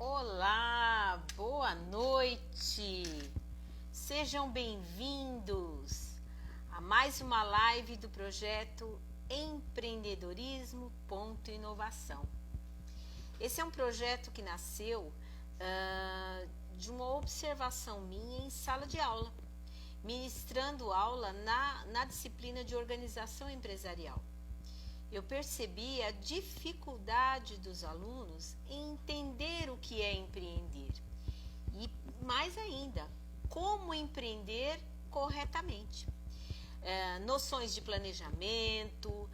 Olá, boa noite. Sejam bem-vindos a mais uma live do projeto Empreendedorismo Ponto Inovação. Esse é um projeto que nasceu de uma observação minha em sala de aula, ministrando aula na disciplina de organização empresarial. Eu percebi a dificuldade dos alunos em entender o que é empreender e, mais ainda, como empreender corretamente. Noções de planejamento,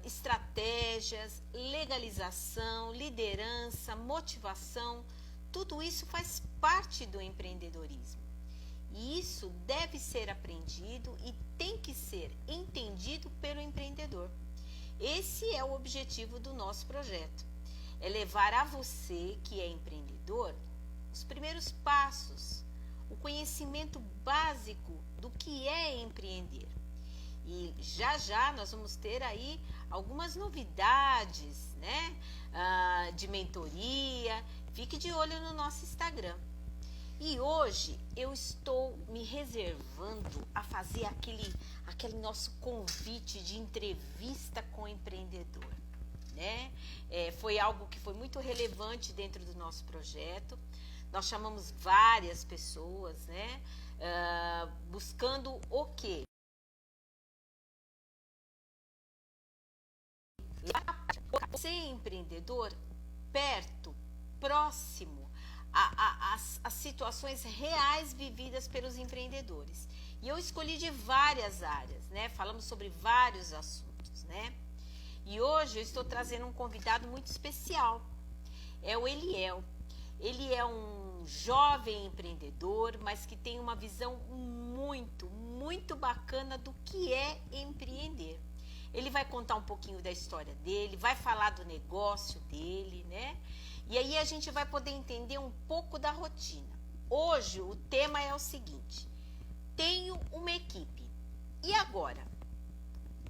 estratégias, legalização, liderança, motivação, tudo isso faz parte do empreendedorismo. E isso deve ser aprendido e tem que ser entendido pelo empreendedor. Esse é o objetivo do nosso projeto, é levar a você que é empreendedor os primeiros passos, o conhecimento básico do que é empreender. E já nós vamos ter aí algumas novidades, né? De mentoria, fique de olho no nosso Instagram. E hoje eu estou me reservando a fazer aquele nosso convite de entrevista com o empreendedor, né? Foi algo que foi muito relevante dentro do nosso projeto. Nós chamamos várias pessoas, né? Buscando o quê? Ser empreendedor perto, próximo, as situações reais vividas pelos empreendedores. E eu escolhi de várias áreas, né? Falamos sobre vários assuntos, né? E hoje eu estou trazendo um convidado muito especial. É o Eliel. Ele é um jovem empreendedor, mas que tem uma visão muito bacana do que é empreender. Ele vai contar um pouquinho da história dele, vai falar do negócio dele, né? E aí a gente vai poder entender um pouco da rotina. Hoje o tema é o seguinte: tenho uma equipe. E agora?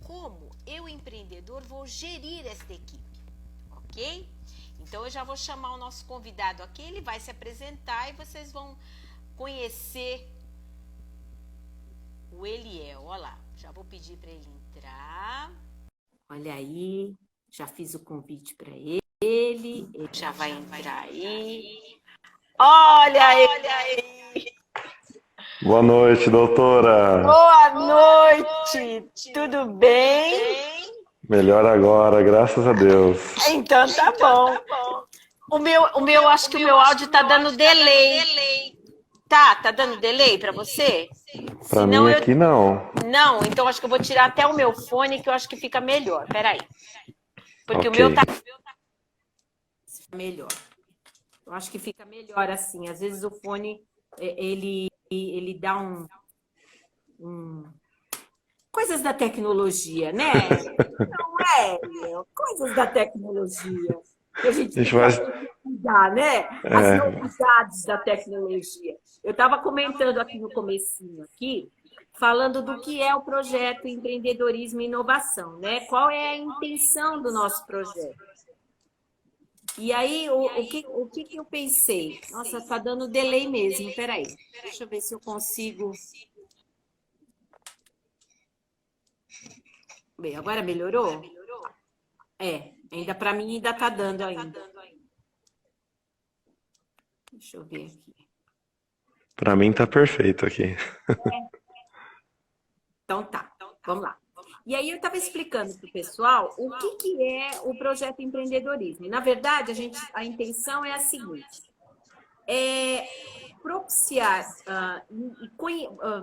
Como eu, empreendedor, vou gerir esta equipe? Ok? Então eu já vou chamar o nosso convidado aqui, ele vai se apresentar e vocês vão conhecer o Eliel. Olha lá, já vou pedir para ele entrar. Olha aí, já fiz o convite para ele já vai entrar aí. Olha ele! Boa noite, doutora! Boa noite! Tudo bem? Melhor agora, graças a Deus. Então tá bom. Acho que o meu áudio tá dando delay. Tá dando delay para você? Para mim aqui não. Não, então acho que eu vou tirar até o meu fone, que eu acho que fica melhor. Peraí. Porque o Okay. meu tá melhor. Eu acho que fica melhor assim. Às vezes o fone, ele dá coisas da tecnologia, né? Não é, coisas da tecnologia. Que a gente vai cuidar, né? As novidades da tecnologia. Eu estava comentando aqui no comecinho, falando do que é o projeto Empreendedorismo e Inovação, né? Qual é a intenção do nosso projeto? E aí, o que eu pensei? Nossa, tá dando delay mesmo, peraí. Deixa eu ver se eu consigo... Bem, agora melhorou? Ainda para mim ainda tá dando ainda. Deixa eu ver aqui. Para mim tá perfeito aqui. Então tá, vamos lá. E aí eu estava explicando para o pessoal o que é o projeto empreendedorismo. Na verdade, a intenção é a seguinte: propiciar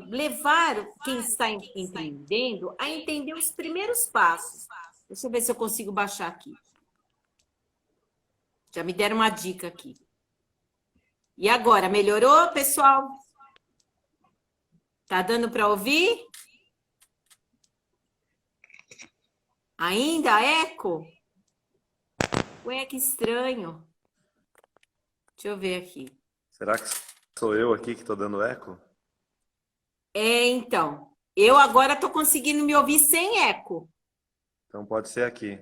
levar quem está empreendendo a entender os primeiros passos. Deixa eu ver se eu consigo baixar aqui. Já me deram uma dica aqui. E agora, melhorou, pessoal? Tá dando para ouvir? Ainda eco? Ué, que estranho. Deixa eu ver aqui. Será que sou eu aqui que estou dando eco? Então. Eu agora estou conseguindo me ouvir sem eco. Então pode ser aqui.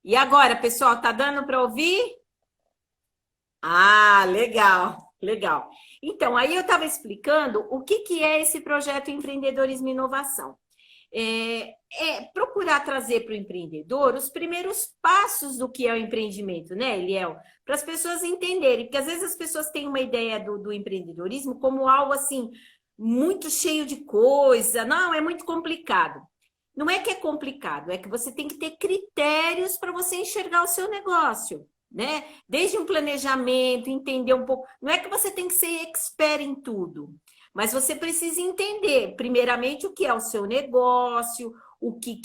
E agora, pessoal, tá dando para ouvir? Ah, legal, legal. Então, aí eu estava explicando o que é esse projeto Empreendedorismo e Inovação. É procurar trazer para o empreendedor os primeiros passos do que é o empreendimento, né, Eliel? Para as pessoas entenderem, porque às vezes as pessoas têm uma ideia do empreendedorismo como algo assim, muito cheio de coisa, não, é muito complicado. Não é que é complicado, é que você tem que ter critérios para você enxergar o seu negócio, né? Desde um planejamento, entender um pouco. Não é que você tem que ser expert em tudo, mas você precisa entender, primeiramente, o que é o seu negócio, o que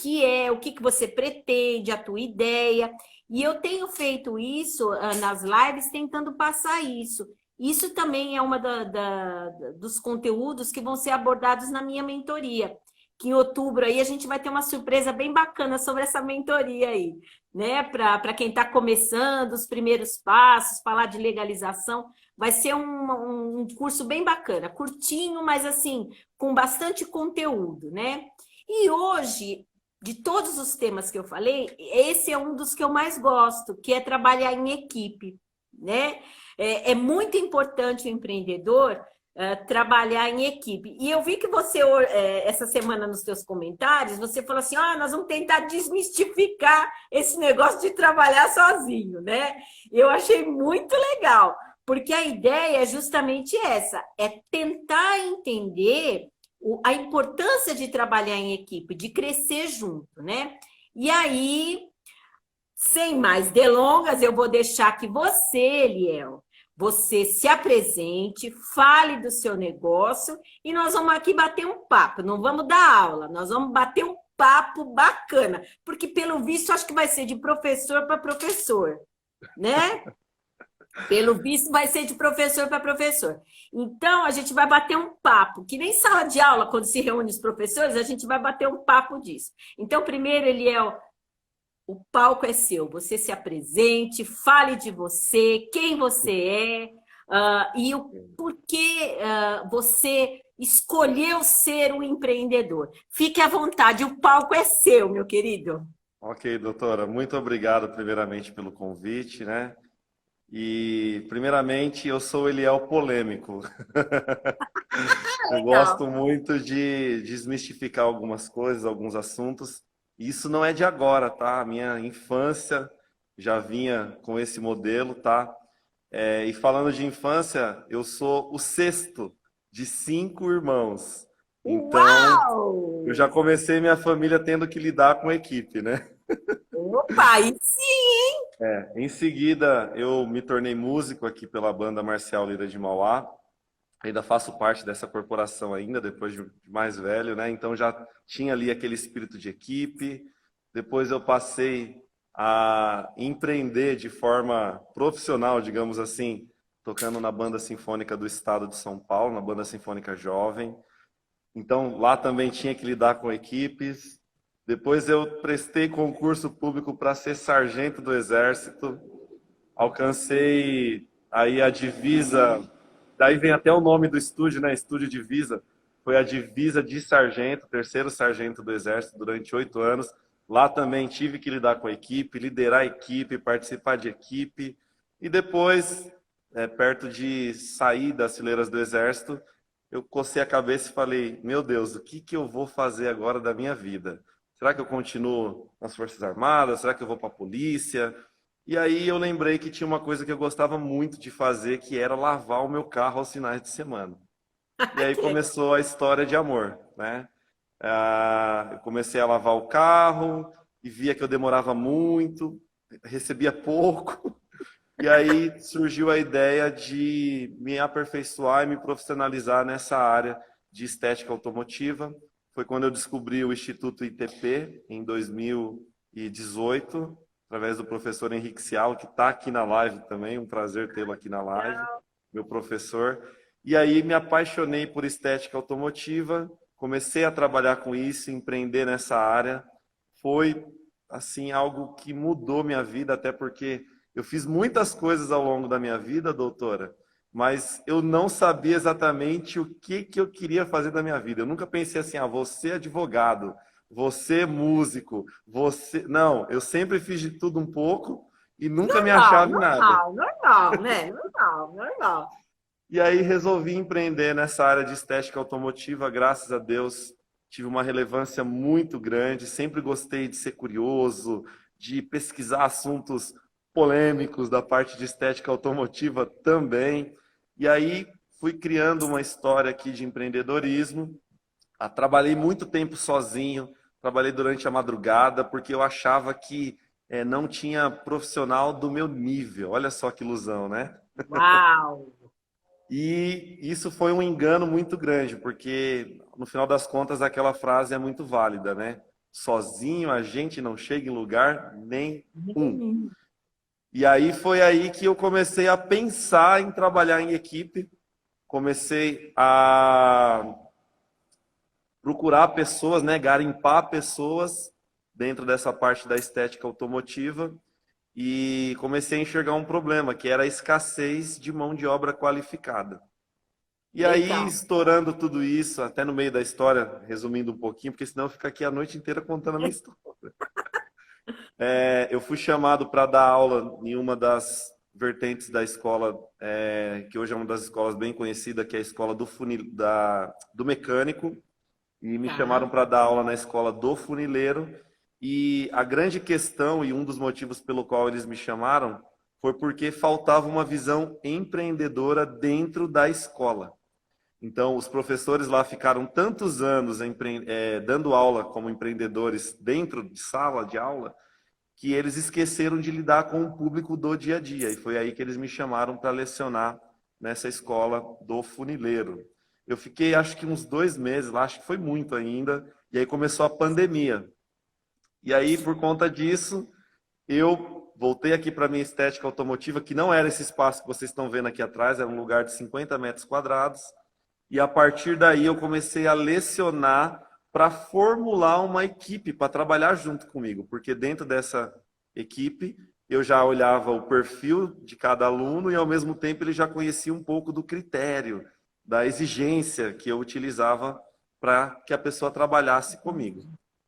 você pretende, a tua ideia. E eu tenho feito isso nas lives, tentando passar isso. Isso também é uma dos conteúdos que vão ser abordados na minha mentoria, que em outubro aí a gente vai ter uma surpresa bem bacana sobre essa mentoria aí, né? Para quem está começando, os primeiros passos, falar de legalização, vai ser um curso bem bacana, curtinho, mas assim, com bastante conteúdo, né? E hoje, de todos os temas que eu falei, esse é um dos que eu mais gosto, que é trabalhar em equipe, né? É muito importante o empreendedor trabalhar em equipe. E eu vi que você, essa semana, nos seus comentários, você falou assim, nós vamos tentar desmistificar esse negócio de trabalhar sozinho, né? Eu achei muito legal, porque a ideia é justamente essa, é tentar entender a importância de trabalhar em equipe, de crescer junto, né? E aí, sem mais delongas, eu vou deixar que você, Eliel, você se apresente, fale do seu negócio e nós vamos aqui bater um papo. Não vamos dar aula, nós vamos bater um papo bacana, porque pelo visto acho que vai ser de professor para professor, né? Pelo visto vai ser de professor para professor. Então a gente vai bater um papo, que nem sala de aula, quando se reúne os professores, a gente vai bater um papo disso. Então primeiro, Eliel, o palco é seu, você se apresente, fale de você, quem você é, e o porquê você escolheu ser um empreendedor. Fique à vontade, o palco é seu, meu querido. Ok, doutora, muito obrigado primeiramente pelo convite, né? E primeiramente eu sou o Eliel polêmico. Eu Legal. gosto muito de desmistificar algumas coisas, alguns assuntos. Isso não é de agora, tá? A minha infância já vinha com esse modelo, tá? E falando de infância, eu sou o sexto de 5 irmãos. Então, Uau! eu já comecei minha família tendo que lidar com equipe, né? Opa, aí sim! Em seguida, eu me tornei músico aqui pela banda Marcial Lira de Mauá. Ainda faço parte dessa corporação ainda, depois de mais velho, né? Então já tinha ali aquele espírito de equipe. Depois eu passei a empreender de forma profissional, digamos assim, tocando na Banda Sinfônica do Estado de São Paulo, na Banda Sinfônica Jovem. Então lá também tinha que lidar com equipes. Depois eu prestei concurso público para ser sargento do Exército. Alcancei aí a divisa. Daí vem até o nome do estúdio, né? Estúdio Divisa. Foi a divisa de sargento, terceiro sargento do Exército durante 8 anos. Lá também tive que lidar com a equipe, liderar a equipe, participar de equipe. E depois, perto de sair das fileiras do Exército, eu cocei a cabeça e falei, meu Deus, o que eu vou fazer agora da minha vida? Será que eu continuo nas Forças Armadas? Será que eu vou para a polícia? E aí eu lembrei que tinha uma coisa que eu gostava muito de fazer, que era lavar o meu carro aos finais de semana. E aí Que legal. começou a história de amor, né? Eu comecei a lavar o carro e via que eu demorava muito, recebia pouco. E aí surgiu a ideia de me aperfeiçoar e me profissionalizar nessa área de estética automotiva. Foi quando eu descobri o Instituto ITP, em 2018, através do professor Henrique Cial, que está aqui na live também, um prazer tê-lo aqui na live, meu professor. E aí me apaixonei por estética automotiva, comecei a trabalhar com isso, empreender nessa área. Foi, assim, algo que mudou minha vida, até porque eu fiz muitas coisas ao longo da minha vida, doutora, mas eu não sabia exatamente o que eu queria fazer da minha vida. Eu nunca pensei assim, vou ser advogado, você músico, você... Não, eu sempre fiz de tudo um pouco e nunca me Normal, achava em nada. normal, né? Normal. E aí resolvi empreender nessa área de estética automotiva, graças a Deus, tive uma relevância muito grande, sempre gostei de ser curioso, de pesquisar assuntos polêmicos da parte de estética automotiva também. E aí fui criando uma história aqui de empreendedorismo. Trabalhei muito tempo sozinho, trabalhei durante a madrugada, porque eu achava que não tinha profissional do meu nível. Olha só que ilusão, né? Uau! E isso foi um engano muito grande, porque no final das contas aquela frase é muito válida, né? Sozinho a gente não chega em lugar nenhum. E aí foi aí que eu comecei a pensar em trabalhar em equipe, comecei a procurar pessoas, né, garimpar pessoas dentro dessa parte da estética automotiva e comecei a enxergar um problema, que era a escassez de mão de obra qualificada. E aí, Legal. estourando tudo isso, até no meio da história, resumindo um pouquinho, porque senão eu fico aqui a noite inteira contando a minha história. Eu fui chamado para dar aula em uma das vertentes da escola, que hoje é uma das escolas bem conhecidas, que é a escola do mecânico, e me Tá. chamaram para dar aula na escola do funileiro. E a grande questão, e um dos motivos pelo qual eles me chamaram, foi porque faltava uma visão empreendedora dentro da escola. Então, os professores lá ficaram tantos anos dando aula como empreendedores dentro de sala de aula, que eles esqueceram de lidar com o público do dia a dia. E foi aí que eles me chamaram para lecionar nessa escola do funileiro. Eu fiquei, acho que uns 2 meses lá, acho que foi muito ainda, e aí começou a pandemia. E aí, por conta disso, eu voltei aqui para a minha estética automotiva, que não era esse espaço que vocês estão vendo aqui atrás, era um lugar de 50 metros quadrados. E a partir daí eu comecei a lecionar para formular uma equipe para trabalhar junto comigo, porque dentro dessa equipe eu já olhava o perfil de cada aluno e ao mesmo tempo ele já conhecia um pouco do critério, da exigência que eu utilizava para que a pessoa trabalhasse comigo.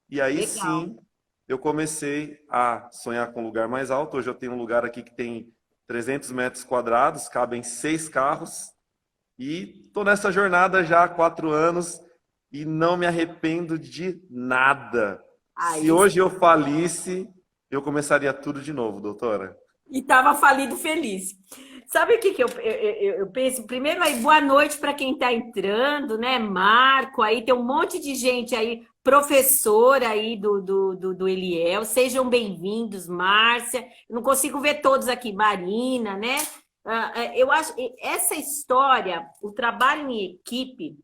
E aí Legal. sim, eu comecei a sonhar com um lugar mais alto. Hoje eu tenho um lugar aqui que tem 300 metros quadrados, cabem 6 carros. E estou nessa jornada já há 4 anos e não me arrependo de nada. Se Aí, hoje eu falisse, eu começaria tudo de novo, doutora. e estava falido feliz. Sabe o que, que eu penso? Primeiro, aí, boa noite para quem está entrando, né? Marco, aí tem um monte de gente aí, professor aí do Eliel. Sejam bem-vindos, Márcia. Eu não consigo ver todos aqui, Marina, né? Eu acho que essa história, o trabalho em equipe,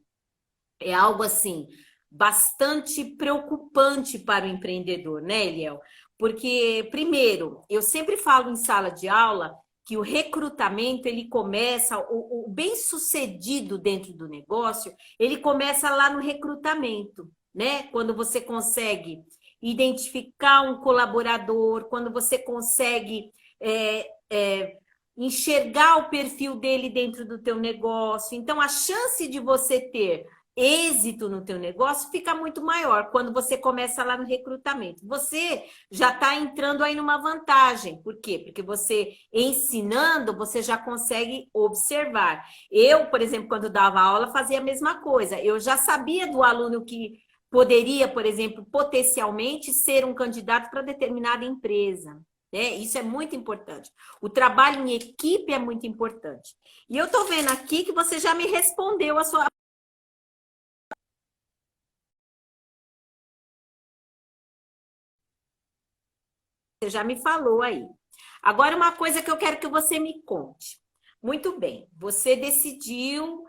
é algo assim bastante preocupante para o empreendedor, né, Eliel? Porque, primeiro, eu sempre falo em sala de aula que o recrutamento, ele começa, o bem-sucedido dentro do negócio, ele começa lá no recrutamento, né? Quando você consegue identificar um colaborador, quando você consegue enxergar o perfil dele dentro do teu negócio. Então, a chance de você ter êxito no teu negócio fica muito maior quando você começa lá no recrutamento. Você já está entrando aí numa vantagem. Por quê? Porque você, ensinando, você já consegue observar. Eu, por exemplo, quando dava aula, fazia a mesma coisa. Eu já sabia do aluno que poderia, por exemplo, potencialmente ser um candidato para determinada empresa. Isso é muito importante. O trabalho em equipe é muito importante. E eu estou vendo aqui que você já me respondeu a sua... Você já me falou aí. Agora, uma coisa que eu quero que você me conte. Muito bem, você decidiu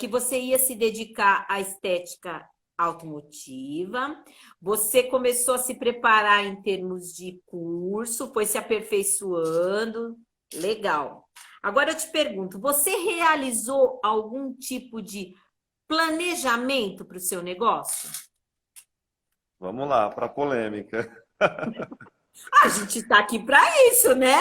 que você ia se dedicar à estética automotiva, você começou a se preparar em termos de curso, foi se aperfeiçoando, legal. Agora eu te pergunto, você realizou algum tipo de planejamento para o seu negócio? Vamos lá, para a polêmica. A gente está aqui para isso, né?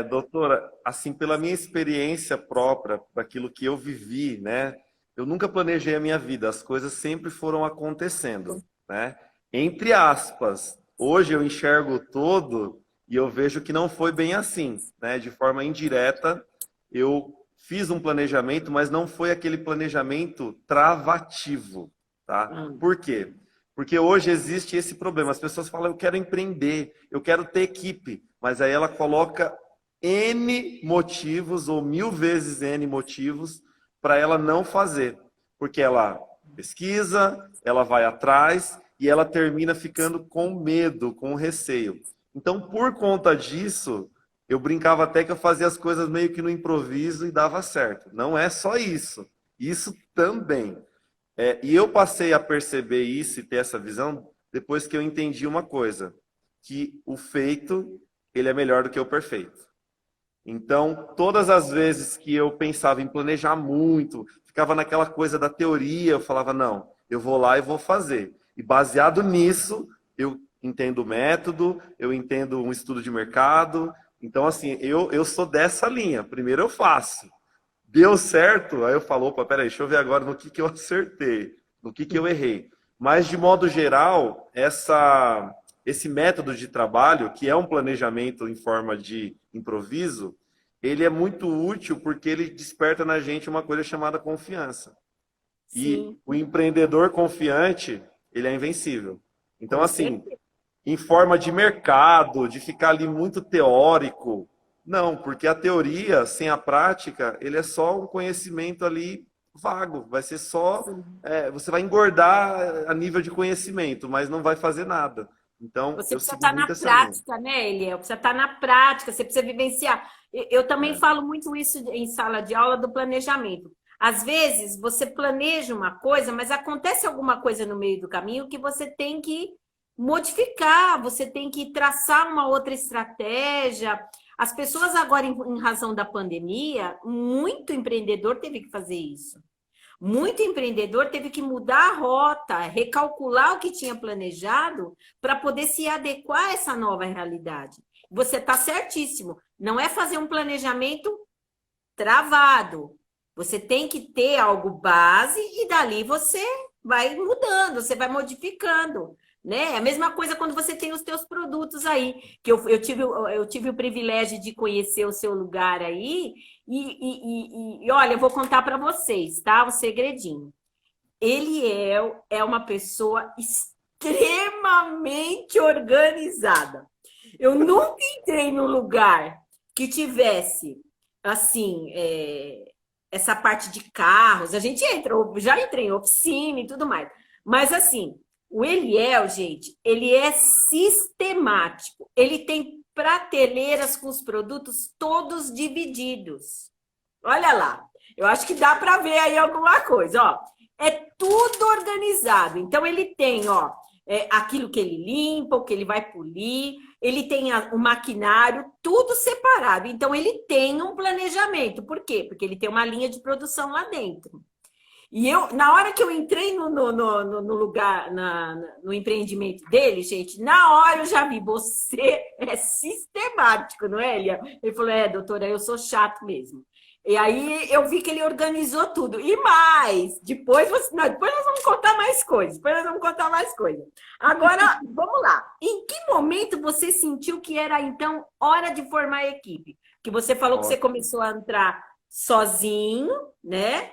Doutora, assim, pela minha experiência própria, daquilo que eu vivi, né? eu nunca planejei a minha vida, as coisas sempre foram acontecendo, né? Entre aspas, hoje eu enxergo o todo e eu vejo que não foi bem assim, né? De forma indireta, eu fiz um planejamento, mas não foi aquele planejamento travativo, tá? Por quê? Porque hoje existe esse problema. As pessoas falam, eu quero empreender, eu quero ter equipe, mas aí ela coloca N motivos, ou 1000 vezes N motivos, para ela não fazer. Porque ela pesquisa, ela vai atrás e ela termina ficando com medo, com receio. Então, por conta disso, eu brincava até que eu fazia as coisas meio que no improviso e dava certo. Não é só isso. Isso também. E eu passei a perceber isso e ter essa visão depois que eu entendi uma coisa, que o feito, ele é melhor do que o perfeito. Então, todas as vezes que eu pensava em planejar muito, ficava naquela coisa da teoria, eu falava, não, eu vou lá e vou fazer. E baseado nisso, eu entendo o método, eu entendo um estudo de mercado. Então, assim, eu sou dessa linha. Primeiro eu faço. Deu certo, aí eu falo, opa, peraí, deixa eu ver agora no que eu acertei, no que eu errei. Mas, de modo geral, esse método de trabalho, que é um planejamento em forma de improviso, ele é muito útil porque ele desperta na gente uma coisa chamada confiança. Sim. E o empreendedor confiante, ele é invencível. Então, Com assim, certeza. em forma de mercado, de ficar ali muito teórico, não, porque a teoria, sem a prática, ele é só um conhecimento ali vago. Vai ser só... você vai engordar a nível de conhecimento, mas não vai fazer nada. Então, Você eu precisa sigo estar muito na essa linha. prática, né, Eliel? Precisa estar na prática, você precisa vivenciar. Eu também falo muito isso em sala de aula do planejamento. Às vezes, você planeja uma coisa, mas acontece alguma coisa no meio do caminho que você tem que modificar, você tem que traçar uma outra estratégia. As pessoas agora, em razão da pandemia, muito empreendedor teve que fazer isso. Muito empreendedor teve que mudar a rota, recalcular o que tinha planejado para poder se adequar a essa nova realidade. Você está certíssimo. Não é fazer um planejamento travado. Você tem que ter algo base e dali você vai mudando, você vai modificando. Né? É a mesma coisa quando você tem os teus produtos aí, que eu tive o privilégio de conhecer o seu lugar aí, e olha, eu vou contar para vocês, tá? Um segredinho. Ele é uma pessoa extremamente organizada. Eu nunca entrei num lugar que tivesse, assim, essa parte de carros. A gente já entrei em oficina e tudo mais. Mas, assim, o Eliel, gente, ele é sistemático. Ele tem prateleiras com os produtos todos divididos. Olha lá. Eu acho que dá para ver aí alguma coisa, ó. É tudo organizado. Então, ele tem, ó, aquilo que ele limpa, o que ele vai polir, ele tem o maquinário, tudo separado. Então, ele tem um planejamento. Por quê? Porque ele tem uma linha de produção lá dentro. E eu, na hora que eu entrei no lugar, no empreendimento dele, gente, na hora eu já vi, você é sistemático, não é, Elia? Ele falou, doutora, eu sou chato mesmo. E aí eu vi que ele organizou tudo. E mais, depois nós vamos contar mais coisas. Agora, vamos lá. Em que momento você sentiu que era, então, hora de formar a equipe? Que você falou que você começou a entrar sozinho, né?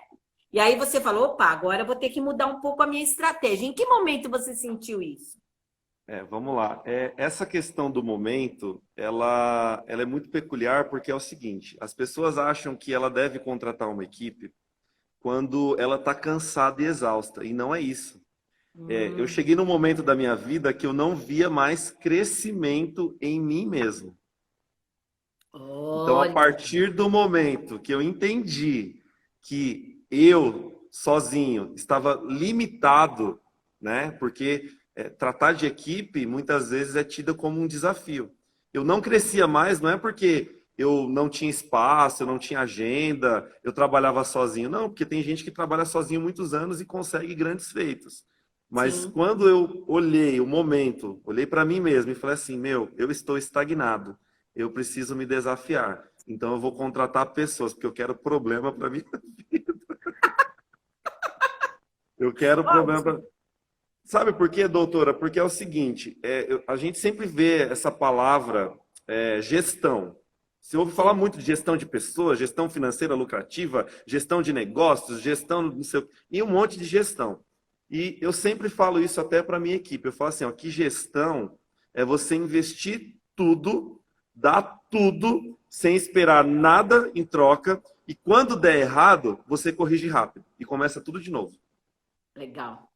E aí você falou, opa, agora eu vou ter que mudar um pouco a minha estratégia. Em que momento você sentiu isso? Vamos lá. Essa questão do momento, ela é muito peculiar porque é o seguinte, as pessoas acham que ela deve contratar uma equipe quando ela está cansada e exausta, e não é isso. Eu cheguei num momento da minha vida que eu não via mais crescimento em mim mesmo. Então, a partir do momento que eu entendi que eu, sozinho, estava limitado, né? Porque tratar de equipe, muitas vezes, é tido como um desafio. Eu não crescia mais, não é porque eu não tinha espaço, eu não tinha agenda, eu trabalhava sozinho. Não, porque tem gente que trabalha sozinho muitos anos e consegue grandes feitos. Mas Sim. quando eu olhei o momento, olhei para mim mesmo e falei assim, eu estou estagnado, eu preciso me desafiar. Então eu vou contratar pessoas, porque eu quero problema para minha vida. Eu quero problema pra... Sabe por quê, doutora? Porque é o seguinte, a gente sempre vê essa palavra gestão. Você ouve falar muito de gestão de pessoas, gestão financeira lucrativa, gestão de negócios, gestão não sei, e um monte de gestão. E eu sempre falo isso até para a minha equipe. Eu falo assim, ó, que gestão é você investir tudo, dar tudo, sem esperar nada em troca, e quando der errado, você corrige rápido e começa tudo de novo. Legal.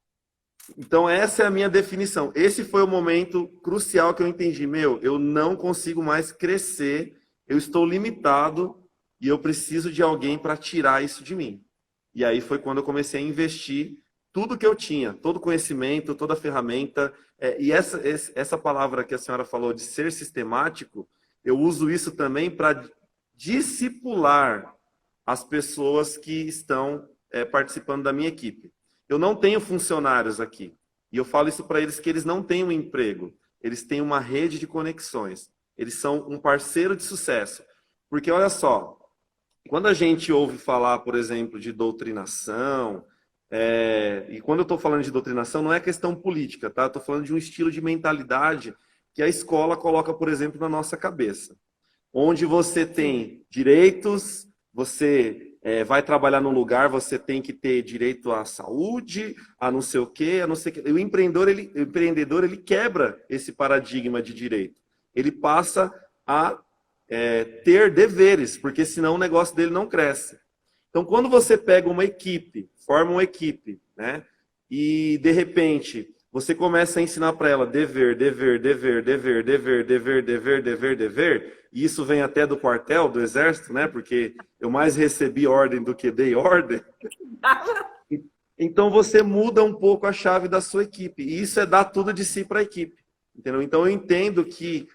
Então, essa é a minha definição. Esse foi o momento crucial que eu entendi. Eu não consigo mais crescer, eu estou limitado e eu preciso de alguém para tirar isso de mim. E aí foi quando eu comecei a investir tudo que eu tinha, todo conhecimento, toda ferramenta. E essa palavra que a senhora falou de ser sistemático, eu uso isso também para discipular as pessoas que estão participando da minha equipe. Eu não tenho funcionários aqui. E eu falo isso para eles que eles não têm um emprego. Eles têm uma rede de conexões. Eles são um parceiro de sucesso. Porque, olha só, quando a gente ouve falar, por exemplo, de doutrinação, e quando eu estou falando de doutrinação, não é questão política, tá? Eu estou falando de um estilo de mentalidade que a escola coloca, por exemplo, na nossa cabeça. Onde você tem direitos, você... vai trabalhar num lugar, você tem que ter direito à saúde, a não sei o quê, a não sei o quê. O empreendedor, ele quebra esse paradigma de direito. Ele passa a ter deveres, porque senão o negócio dele não cresce. Então, quando você pega uma equipe, forma uma equipe, né? E, de repente, você começa a ensinar para ela dever, dever, dever, dever, dever, dever, dever, dever, dever, e isso vem até do quartel, do exército, né? Porque eu mais recebi ordem do que dei ordem. Então você muda um pouco a chave da sua equipe. E isso é dar tudo de si para a equipe. Entendeu? Então eu entendo que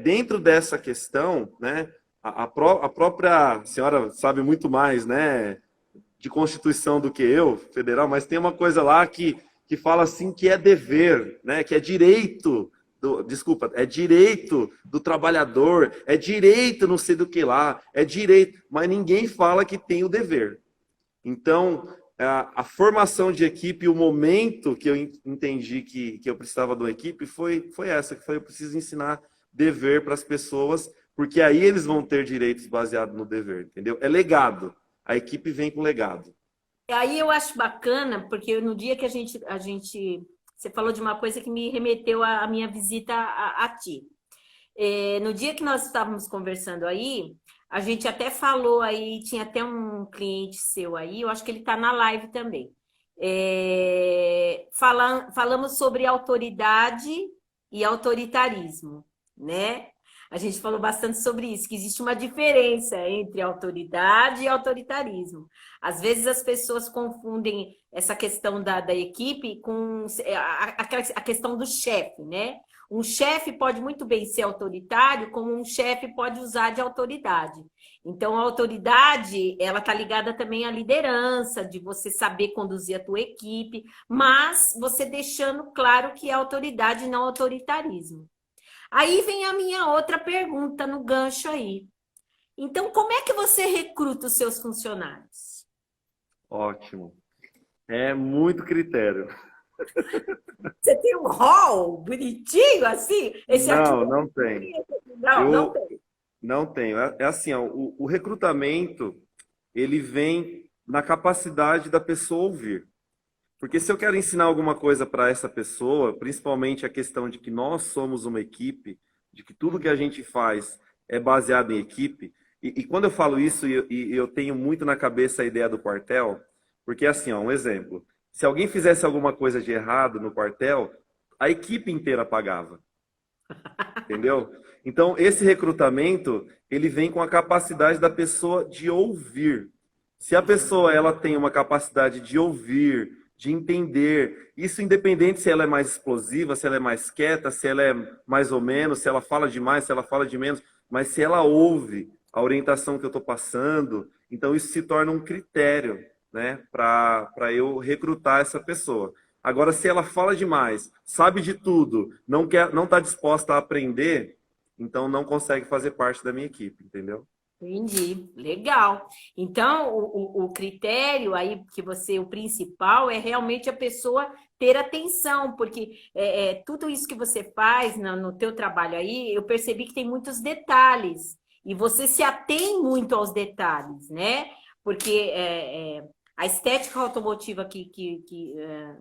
dentro dessa questão, né? A própria senhora sabe muito mais, né? De Constituição do que eu, federal, mas tem uma coisa lá que fala assim que é dever, né? Que é direito. É direito do trabalhador, é direito não sei do que lá, é direito, mas ninguém fala que tem o dever. Então, a formação de equipe, o momento que eu entendi que eu precisava de uma equipe foi essa, que foi eu preciso ensinar dever para as pessoas, porque aí eles vão ter direitos baseados no dever, entendeu? É legado, a equipe vem com legado. Aí eu acho bacana, porque no dia que a gente você falou de uma coisa que me remeteu à minha visita a ti. No dia que nós estávamos conversando aí, a gente até falou aí, tinha até um cliente seu aí, eu acho que ele está na live também. Falamos sobre autoridade e autoritarismo, né? A gente falou bastante sobre isso, que existe uma diferença entre autoridade e autoritarismo. Às vezes as pessoas confundem essa questão da equipe com a questão do chefe, né? Um chefe pode muito bem ser autoritário, como um chefe pode usar de autoridade. Então, a autoridade, ela está ligada também à liderança, de você saber conduzir a tua equipe, mas você deixando claro que é autoridade e não autoritarismo. Aí vem a minha outra pergunta no gancho aí. Então, como é que você recruta os seus funcionários? Ótimo. É muito critério. Você tem um hall bonitinho assim? Não tem. Não tem. Não tenho. É assim, ó, o recrutamento, ele vem na capacidade da pessoa ouvir. Porque se eu quero ensinar alguma coisa para essa pessoa, principalmente a questão de que nós somos uma equipe, de que tudo que a gente faz é baseado em equipe, e quando eu falo isso, eu tenho muito na cabeça a ideia do quartel, porque assim, ó, um exemplo, se alguém fizesse alguma coisa de errado no quartel, a equipe inteira pagava. Entendeu? Então, esse recrutamento, ele vem com a capacidade da pessoa de ouvir. Se a pessoa ela tem uma capacidade de ouvir, de entender, isso independente se ela é mais explosiva, se ela é mais quieta, se ela é mais ou menos, se ela fala demais, se ela fala de menos, mas se ela ouve a orientação que eu estou passando, então isso se torna um critério, né, para eu recrutar essa pessoa. Agora, se ela fala demais, sabe de tudo, não está disposta a aprender, então não consegue fazer parte da minha equipe, entendeu? Entendi, legal. Então, o critério aí que você, o principal é realmente a pessoa ter atenção, porque tudo isso que você faz no teu trabalho aí, eu percebi que tem muitos detalhes, e você se atém muito aos detalhes, né? Porque a estética automotiva que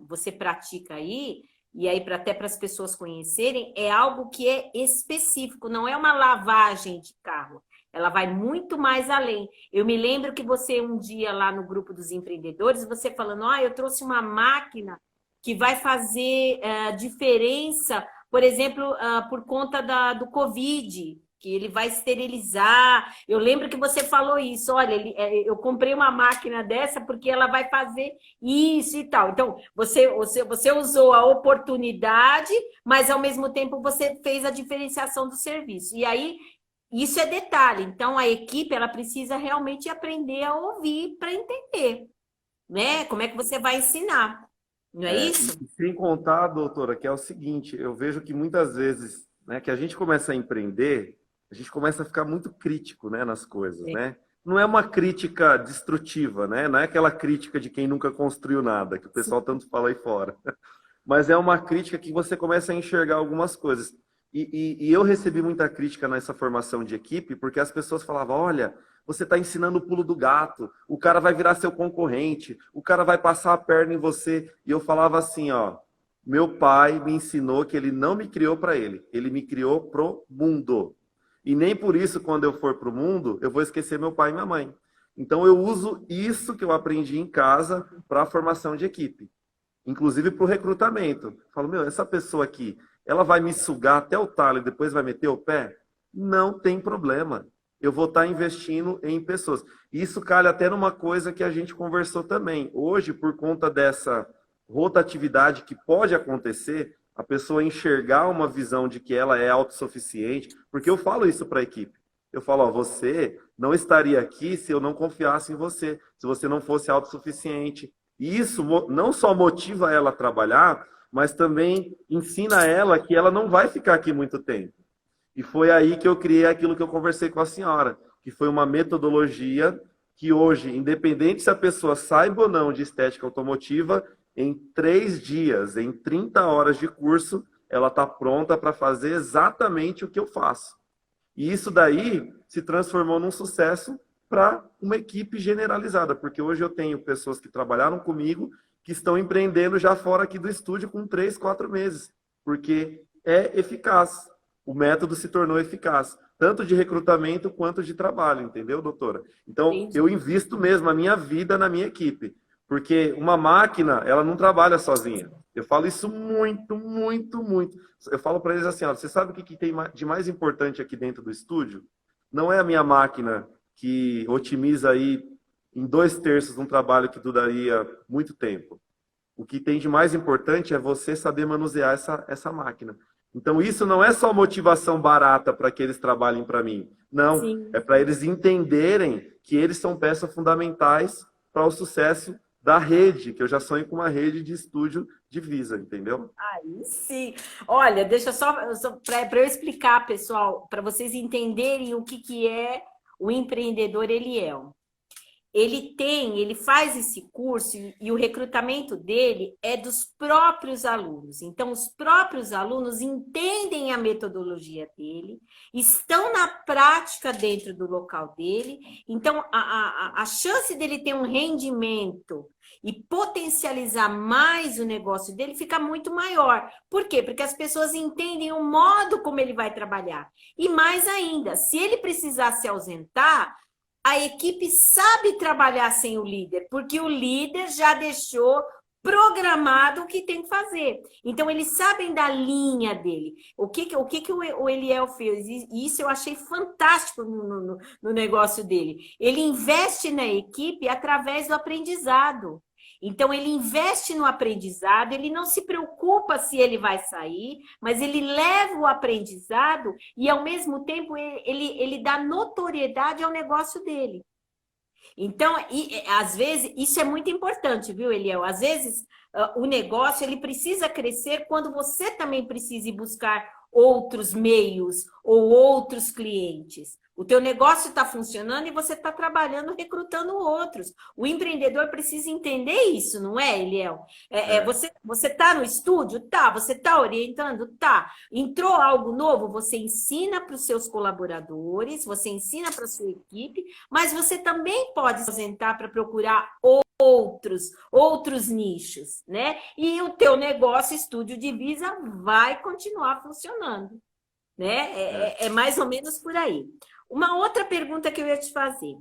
você pratica aí, e aí até para as pessoas conhecerem, é algo que é específico, não é uma lavagem de carro. Ela vai muito mais além. Eu me lembro que você, um dia lá no grupo dos empreendedores, você falando, eu trouxe uma máquina que vai fazer diferença, por exemplo, por conta do Covid, que ele vai esterilizar. Eu lembro que você falou isso, olha, eu comprei uma máquina dessa porque ela vai fazer isso e tal. Então, você usou a oportunidade, mas ao mesmo tempo você fez a diferenciação do serviço. E aí, isso é detalhe. Então, a equipe ela precisa realmente aprender a ouvir para entender, né? Como é que você vai ensinar, não é isso? Sem contar, doutora, que é o seguinte, eu vejo que muitas vezes, né, que a gente começa a empreender, a gente começa a ficar muito crítico, né, nas coisas, né? Não é uma crítica destrutiva, né? Não é aquela crítica de quem nunca construiu nada, que o pessoal tanto fala aí fora. Mas é uma crítica que você começa a enxergar algumas coisas. E eu recebi muita crítica nessa formação de equipe, porque as pessoas falavam, olha, você está ensinando o pulo do gato, o cara vai virar seu concorrente, o cara vai passar a perna em você. E eu falava assim, meu pai me ensinou que ele não me criou para ele me criou pro mundo. E nem por isso, quando eu for pro mundo, eu vou esquecer meu pai e minha mãe. Então eu uso isso que eu aprendi em casa para a formação de equipe. Inclusive para o recrutamento. Falo, essa pessoa aqui, ela vai me sugar até o talo e depois vai meter o pé? Não tem problema. Eu vou estar investindo em pessoas. Isso calha até numa coisa que a gente conversou também. Hoje, por conta dessa rotatividade que pode acontecer, a pessoa enxergar uma visão de que ela é autossuficiente, porque eu falo isso para a equipe. Eu falo, você não estaria aqui se eu não confiasse em você, se você não fosse autossuficiente. E isso não só motiva ela a trabalhar, mas também ensina ela que ela não vai ficar aqui muito tempo. E foi aí que eu criei aquilo que eu conversei com a senhora, que foi uma metodologia que hoje, independente se a pessoa saiba ou não de estética automotiva, em 3 dias, em 30 horas de curso, ela está pronta para fazer exatamente o que eu faço. E isso daí se transformou num sucesso para uma equipe generalizada, porque hoje eu tenho pessoas que trabalharam comigo que estão empreendendo já fora aqui do estúdio com 3, 4 meses, porque é eficaz. O método se tornou eficaz, tanto de recrutamento quanto de trabalho, entendeu, doutora? Então, Entendi. eu invisto mesmo a minha vida na minha equipe, porque uma máquina, ela não trabalha sozinha. Eu falo isso muito, muito, muito. Eu falo para eles assim, você sabe o que tem de mais importante aqui dentro do estúdio? Não é a minha máquina que otimiza aí em 2/3 um trabalho que duraria muito tempo. O que tem de mais importante é você saber manusear essa máquina. Então, isso não é só motivação barata para que eles trabalhem para mim. Não, Sim. é para eles entenderem que eles são peças fundamentais para o sucesso da rede, que eu já sonho com uma rede de estúdio de Visa, entendeu? Aí sim. Olha, deixa só para eu explicar, pessoal, para vocês entenderem o que é o empreendedor Eliel. Ele faz esse curso e o recrutamento dele é dos próprios alunos. Então, os próprios alunos entendem a metodologia dele, estão na prática dentro do local dele. Então, a chance dele ter um rendimento e potencializar mais o negócio dele fica muito maior. Por quê? Porque as pessoas entendem o modo como ele vai trabalhar. E mais ainda, se ele precisar se ausentar, a equipe sabe trabalhar sem o líder, porque o líder já deixou programado o que tem que fazer. Então, eles sabem da linha dele. O que o Eliel fez? E isso eu achei fantástico no negócio dele. Ele investe na equipe através do aprendizado. Então, ele investe no aprendizado, ele não se preocupa se ele vai sair, mas ele leva o aprendizado e, ao mesmo tempo, ele dá notoriedade ao negócio dele. Então, às vezes, isso é muito importante, viu, Eliel? Às vezes, o negócio ele precisa crescer quando você também precisa ir buscar outros meios ou outros clientes. O teu negócio está funcionando e você está trabalhando, recrutando outros. O empreendedor precisa entender isso, não é, Eliel? Você está no estúdio? Tá. Você está orientando? Tá. Entrou algo novo? Você ensina para os seus colaboradores, você ensina para a sua equipe, mas você também pode se ausentar para procurar outros nichos, né? E o teu negócio, Estúdio Divisa, vai continuar funcionando, né? É mais ou menos por aí. Uma outra pergunta que eu ia te fazer.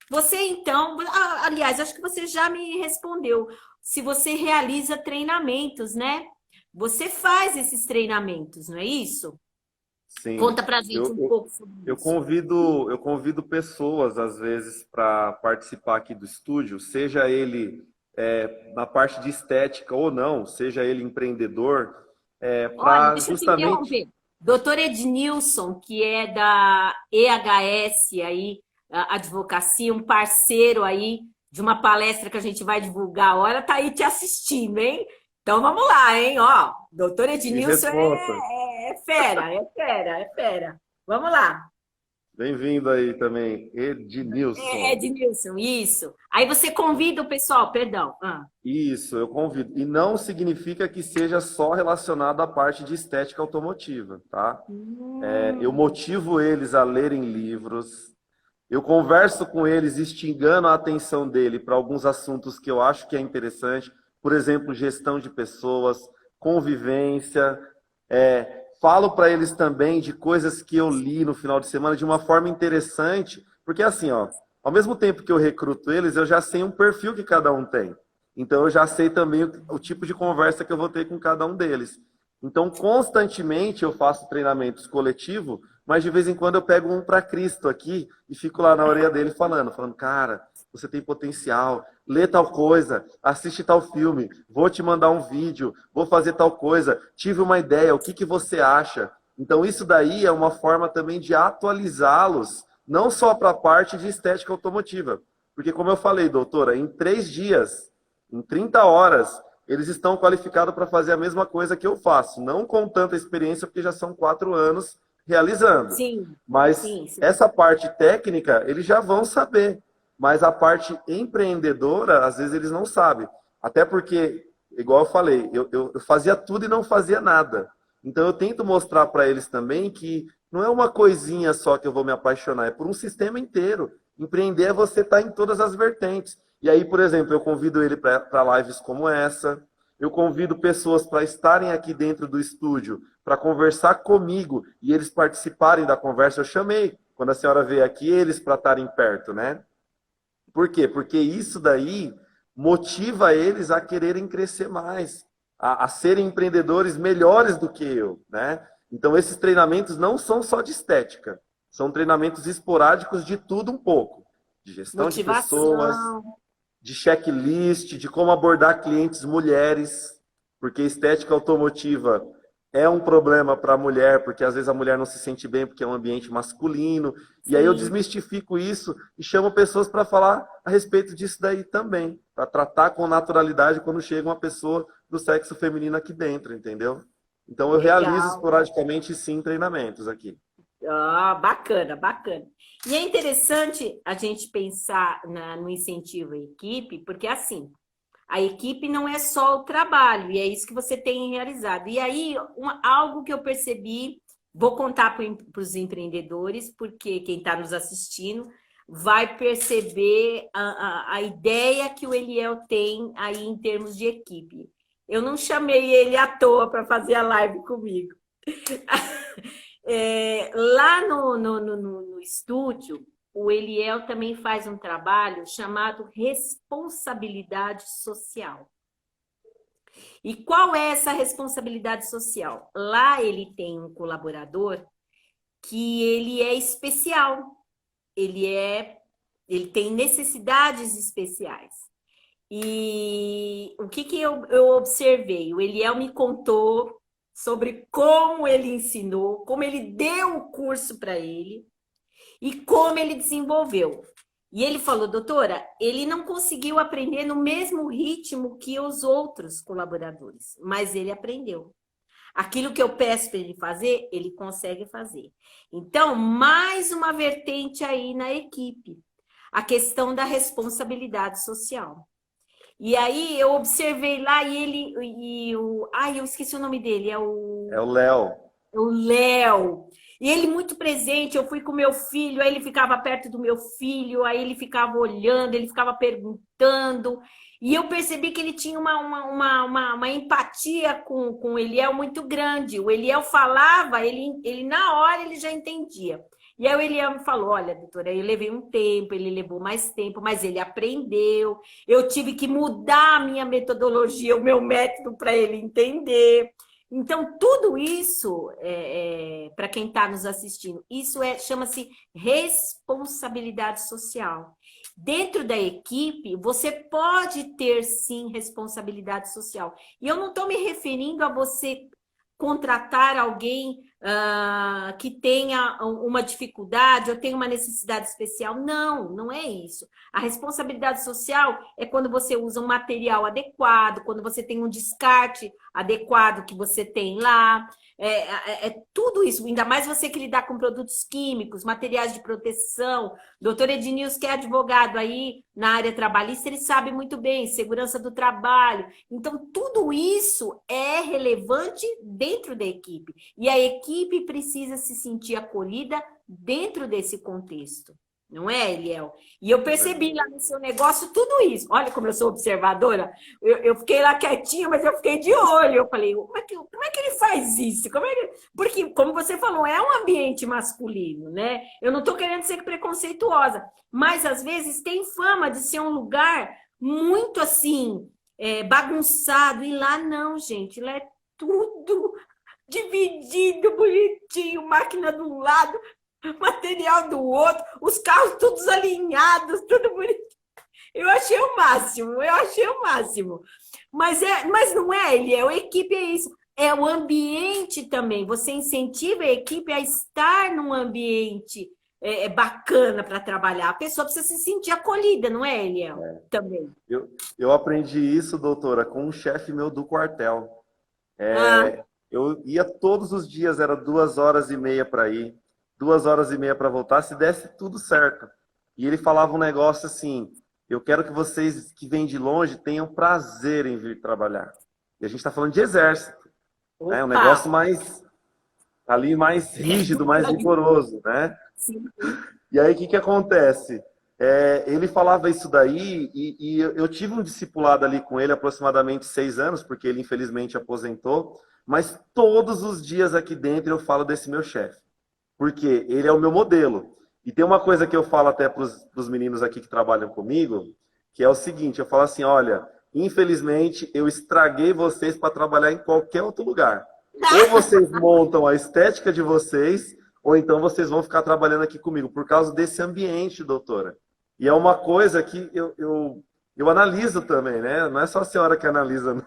Você, então... aliás, acho que você já me respondeu. Se você realiza treinamentos, né? Você faz esses treinamentos, não é isso? Sim. Conta pra gente um pouco sobre isso. Eu convido pessoas, às vezes, para participar aqui do estúdio, seja ele na parte de estética ou não, seja ele empreendedor, Olha, deixa justamente... eu te interromper. Doutor Ednilson, que é da EHS aí, a advocacia, um parceiro aí de uma palestra que a gente vai divulgar agora, tá aí te assistindo, hein? Então vamos lá, hein? Ó, doutor Ednilson é fera. Vamos lá. Bem-vindo aí também, Ednilson. Ednilson, isso. Aí você convida o pessoal, perdão. Isso, eu convido. E não significa que seja só relacionado à parte de estética automotiva, tá? Eu motivo eles a lerem livros, eu converso com eles instigando a atenção dele para alguns assuntos que eu acho que é interessante, por exemplo, gestão de pessoas, convivência, falo para eles também de coisas que eu li no final de semana de uma forma interessante, porque assim, ó, ao mesmo tempo que eu recruto eles, eu já sei um perfil que cada um tem. Então eu já sei também o tipo de conversa que eu vou ter com cada um deles. Então, constantemente eu faço treinamentos coletivos, mas de vez em quando eu pego um para Cristo aqui e fico lá na orelha dele falando, cara, você tem potencial, lê tal coisa, assiste tal filme, vou te mandar um vídeo, vou fazer tal coisa, tive uma ideia, o que você acha? Então isso daí é uma forma também de atualizá-los, não só para a parte de estética automotiva. Porque como eu falei, doutora, em 3 dias, em 30 horas, eles estão qualificados para fazer a mesma coisa que eu faço. Não com tanta experiência, porque já são 4 anos realizando. Sim. Mas sim. essa parte técnica, eles já vão saber. Mas a parte empreendedora, às vezes eles não sabem. Até porque, igual eu falei, eu fazia tudo e não fazia nada. Então eu tento mostrar para eles também que não é uma coisinha só que eu vou me apaixonar, é por um sistema inteiro. Empreender é você estar em todas as vertentes. E aí, por exemplo, eu convido ele para lives como essa, eu convido pessoas para estarem aqui dentro do estúdio, para conversar comigo e eles participarem da conversa. Eu chamei, quando a senhora veio aqui, eles para estarem perto, né? Por quê? Porque isso daí motiva eles a quererem crescer mais, a serem empreendedores melhores do que eu, né? Então, esses treinamentos não são só de estética, são treinamentos esporádicos de tudo um pouco. De gestão de pessoas, de checklist, de como abordar clientes mulheres, porque estética automotiva é um problema para a mulher, porque às vezes a mulher não se sente bem porque é um ambiente masculino. Sim. E aí eu desmistifico isso e chamo pessoas para falar a respeito disso daí também, para tratar com naturalidade quando chega uma pessoa do sexo feminino aqui dentro, entendeu? Então eu realizo esporadicamente, sim, treinamentos aqui. Bacana. E é interessante a gente pensar no incentivo à equipe, porque assim, a equipe não é só o trabalho, e é isso que você tem realizado. E aí, algo que eu percebi, vou contar para os empreendedores, porque quem está nos assistindo vai perceber a ideia que o Eliel tem aí em termos de equipe. Eu não chamei ele à toa para fazer a live comigo. Lá no estúdio, o Eliel também faz um trabalho chamado responsabilidade social. E qual é essa responsabilidade social? Lá ele tem um colaborador que ele é especial, ele tem necessidades especiais. E o que eu observei? O Eliel me contou sobre como ele ensinou, como ele deu o curso para ele e como ele desenvolveu. E ele falou, doutora, ele não conseguiu aprender no mesmo ritmo que os outros colaboradores, mas ele aprendeu. Aquilo que eu peço para ele fazer, ele consegue fazer. Então, mais uma vertente aí na equipe, a questão da responsabilidade social. E aí eu observei lá eu esqueci o nome dele, É o Léo. o Léo. E ele muito presente, eu fui com meu filho, aí ele ficava perto do meu filho, aí ele ficava olhando, ele ficava perguntando. E eu percebi que ele tinha uma empatia com o Eliel muito grande. O Eliel falava, ele na hora ele já entendia. E aí o Eliel me falou, olha, doutora, eu levei um tempo, ele levou mais tempo, mas ele aprendeu. Eu tive que mudar a minha metodologia, o meu método para ele entender. Então, tudo isso, para quem está nos assistindo, isso chama-se responsabilidade social. Dentro da equipe, você pode ter, sim, responsabilidade social. E eu não estou me referindo a você contratar alguém que tenha uma dificuldade ou tenha uma necessidade especial. Não, não é isso. A responsabilidade social é quando você usa um material adequado, quando você tem um descarte adequado que você tem lá. Tudo isso, ainda mais você que lidar com produtos químicos, materiais de proteção. Doutor Ednilson, que é advogado aí na área trabalhista, ele sabe muito bem, segurança do trabalho. Então, tudo isso é relevante dentro da equipe. E a equipe precisa se sentir acolhida dentro desse contexto. Não é, Eliel? E eu percebi lá no seu negócio tudo isso. Olha como eu sou observadora. Eu fiquei lá quietinha, mas eu fiquei de olho. Eu falei, como é que ele faz isso? Porque, como você falou, é um ambiente masculino, né? Eu não estou querendo ser preconceituosa, mas às vezes tem fama de ser um lugar muito assim, bagunçado. E lá não, gente. Lá é tudo dividido, bonitinho, máquina de um lado, material do outro, os carros todos alinhados, tudo bonito. Eu achei o máximo. Mas não é, Eliel, a equipe é isso. É o ambiente também. Você incentiva a equipe a estar num ambiente bacana para trabalhar. A pessoa precisa se sentir acolhida, não é, Eliel? Também. Eu aprendi isso, doutora, com um chefe meu do quartel. Eu ia todos os dias, era 2h30 para ir, 2h30 para voltar, se desse tudo certo. E ele falava um negócio assim, eu quero que vocês que vêm de longe tenham prazer em vir trabalhar. E a gente está falando de exército, né? Um negócio mais rígido, mais rigoroso, né? Sim. E aí, o que acontece? Ele falava isso daí e eu tive um discipulado ali com ele aproximadamente 6 anos, porque ele infelizmente aposentou, mas todos os dias aqui dentro eu falo desse meu chefe, porque ele é o meu modelo. E tem uma coisa que eu falo até para os meninos aqui que trabalham comigo, que é o seguinte, eu falo assim, olha, infelizmente eu estraguei vocês para trabalhar em qualquer outro lugar. Ou vocês montam a estética de vocês, ou então vocês vão ficar trabalhando aqui comigo, por causa desse ambiente, doutora. E é uma coisa que eu analiso também, né? Não é só a senhora que analisa, não.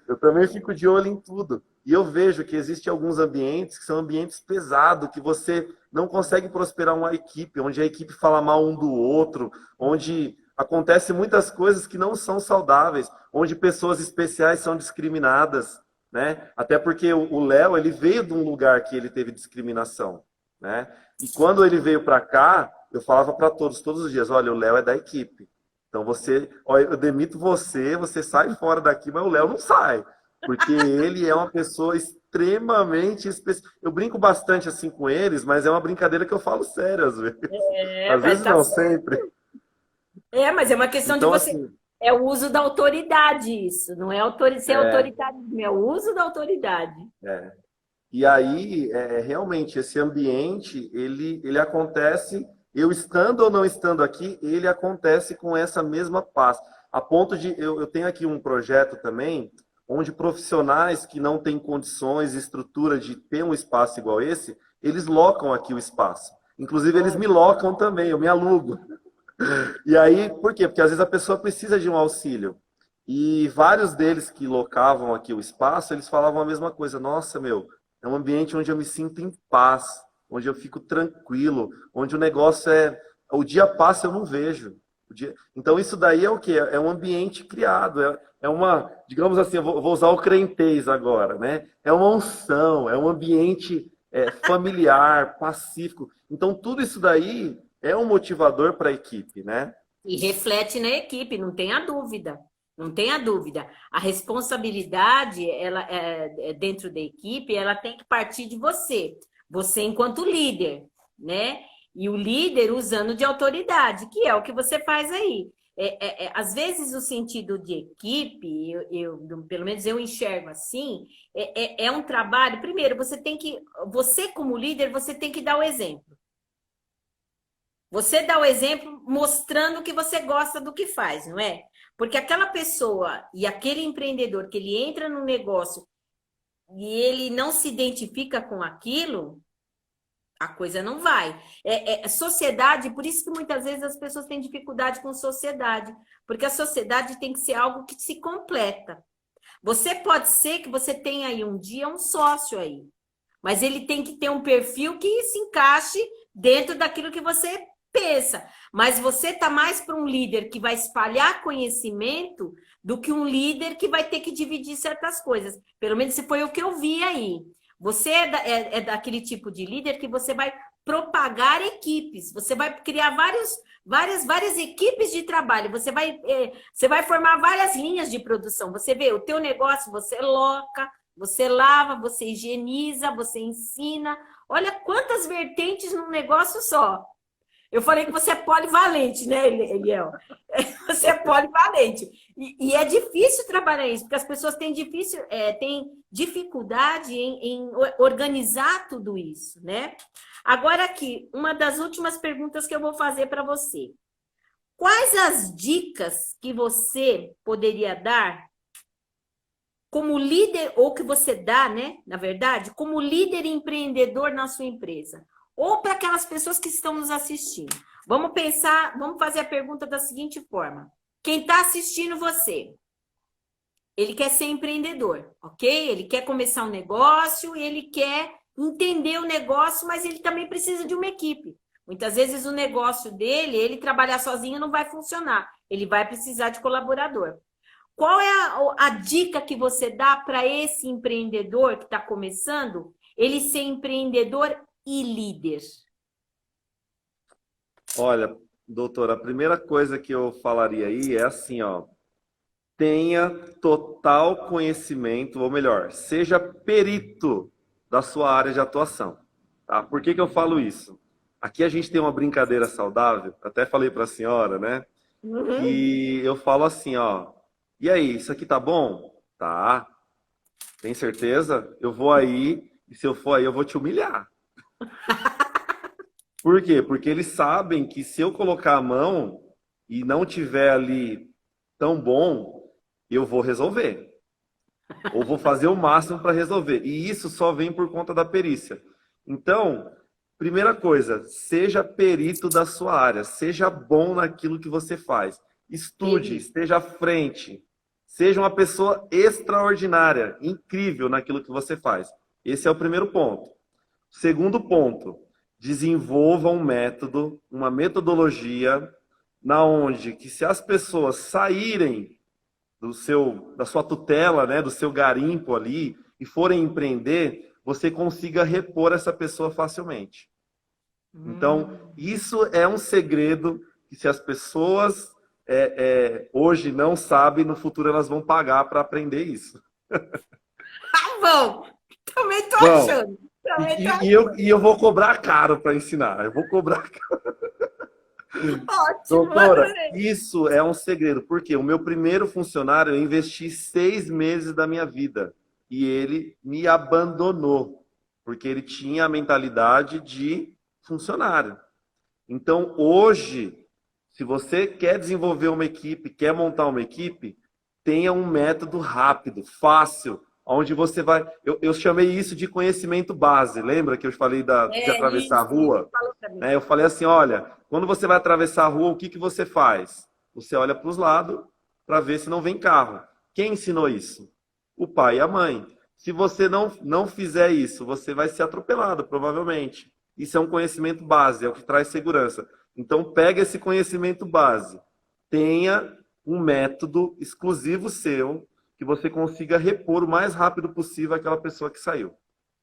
Eu também fico de olho em tudo. E eu vejo que existem alguns ambientes que são ambientes pesados, que você não consegue prosperar uma equipe, onde a equipe fala mal um do outro, onde acontecem muitas coisas que não são saudáveis, onde pessoas especiais são discriminadas, né? Até porque o Léo, ele veio de um lugar que ele teve discriminação, né? E quando ele veio para cá, eu falava para todos os dias, olha, o Léo é da equipe. Então eu demito você sai fora daqui, mas o Léo não sai. Porque ele é uma pessoa extremamente especial. Eu brinco bastante assim com eles, mas é uma brincadeira que eu falo sério às vezes. Às vezes não, sempre. Mas é uma questão então, de você... Assim, é o uso da autoridade isso, não é ser autoritarismo, é o uso da autoridade. E aí, realmente, esse ambiente, ele acontece... Eu estando ou não estando aqui, ele acontece com essa mesma paz. A ponto de... Eu tenho aqui um projeto também, onde profissionais que não têm condições e estrutura de ter um espaço igual esse, eles locam aqui o espaço. Inclusive, eles me locam também, eu me alugo. E aí, por quê? Porque às vezes a pessoa precisa de um auxílio. E vários deles que locavam aqui o espaço, eles falavam a mesma coisa. Nossa, é um ambiente onde eu me sinto em paz, onde eu fico tranquilo, onde o negócio o dia passa eu não vejo. Então, isso daí é o quê? É um ambiente criado, é uma, digamos assim, eu vou usar o crentez agora, né? É uma unção, é um ambiente familiar, pacífico. Então, tudo isso daí é um motivador para a equipe, né? E reflete na equipe, não tenha dúvida. Não tenha dúvida. A responsabilidade, ela dentro da equipe, ela tem que partir de você. Você enquanto líder, né? E o líder usando de autoridade, que é o que você faz aí. Às vezes o sentido de equipe, pelo menos eu enxergo assim, é um trabalho. Primeiro, você como líder, você tem que dar o exemplo. Você dá o exemplo mostrando que você gosta do que faz, não é? Porque aquela pessoa e aquele empreendedor que ele entra no negócio e ele não se identifica com aquilo, a coisa não vai. Sociedade, por isso que muitas vezes as pessoas têm dificuldade com sociedade, porque a sociedade tem que ser algo que se completa. Você pode ser que você tenha aí um dia um sócio aí, mas ele tem que ter um perfil que se encaixe dentro daquilo que você pensa. Mas você está mais para um líder que vai espalhar conhecimento do que um líder que vai ter que dividir certas coisas. Pelo menos se foi o que eu vi aí. Você é daquele tipo de líder que você vai propagar equipes, você vai criar várias equipes de trabalho, você vai formar várias linhas de produção. Você vê, o teu negócio, você loca, você lava, você higieniza, você ensina. Olha quantas vertentes num negócio só. Eu falei que você é polivalente, né, Eliel? Você é polivalente. E é difícil trabalhar isso, porque as pessoas têm dificuldade em organizar tudo isso, né? Agora aqui, uma das últimas perguntas que eu vou fazer para você. Quais as dicas que você poderia dar como líder, ou que você dá, né, na verdade, como líder empreendedor na sua empresa? Ou para aquelas pessoas que estão nos assistindo. Vamos fazer a pergunta da seguinte forma. Quem está assistindo você, ele quer ser empreendedor, ok? Ele quer começar um negócio, ele quer entender o negócio, mas ele também precisa de uma equipe. Muitas vezes o negócio dele, ele trabalhar sozinho não vai funcionar. Ele vai precisar de colaborador. Qual é a dica que você dá para esse empreendedor que está começando, ele ser empreendedor e líder? Olha, doutora, a primeira coisa que eu falaria aí é assim, ó, tenha total conhecimento, ou melhor, seja perito da sua área de atuação, tá? Por que que eu falo isso? Aqui a gente tem uma brincadeira saudável, até falei para a senhora, né? Uhum. E eu falo assim, ó, e aí, isso aqui tá bom? Tá. Tem certeza? Eu vou aí, e se eu for aí, eu vou te humilhar. Por quê? Porque eles sabem que se eu colocar a mão e não tiver ali tão bom, eu vou resolver. Ou vou fazer o máximo para resolver. E isso só vem por conta da perícia. Então, primeira coisa, seja perito da sua área. Seja bom naquilo que você faz. Estude, esteja à frente. Seja uma pessoa extraordinária, incrível naquilo que você faz. Esse é o primeiro ponto. Segundo ponto, desenvolva um método, uma metodologia, na onde que se as pessoas saírem da sua tutela, né, do seu garimpo ali, e forem empreender, você consiga repor essa pessoa facilmente. Então, isso é um segredo que se as pessoas hoje não sabem, no futuro elas vão pagar para aprender isso. Vão! Também tô achando. E eu vou cobrar caro para ensinar. Eu vou cobrar caro. Ótimo, doutora, adorei. isso é um segredo. Porque o meu primeiro funcionário, eu investi 6 meses da minha vida. E ele me abandonou. Porque ele tinha a mentalidade de funcionário. Então, hoje, se você quer desenvolver uma equipe, quer montar uma equipe, tenha um método rápido, fácil, onde você vai... Eu chamei isso de conhecimento base. Lembra que eu falei de atravessar a rua? Eu falei assim, olha, quando você vai atravessar a rua, o que você faz? Você olha para os lados para ver se não vem carro. Quem ensinou isso? O pai e a mãe. Se você não fizer isso, você vai ser atropelado, provavelmente. Isso é um conhecimento base, é o que traz segurança. Então, pega esse conhecimento base, tenha um método exclusivo seu que você consiga repor o mais rápido possível aquela pessoa que saiu,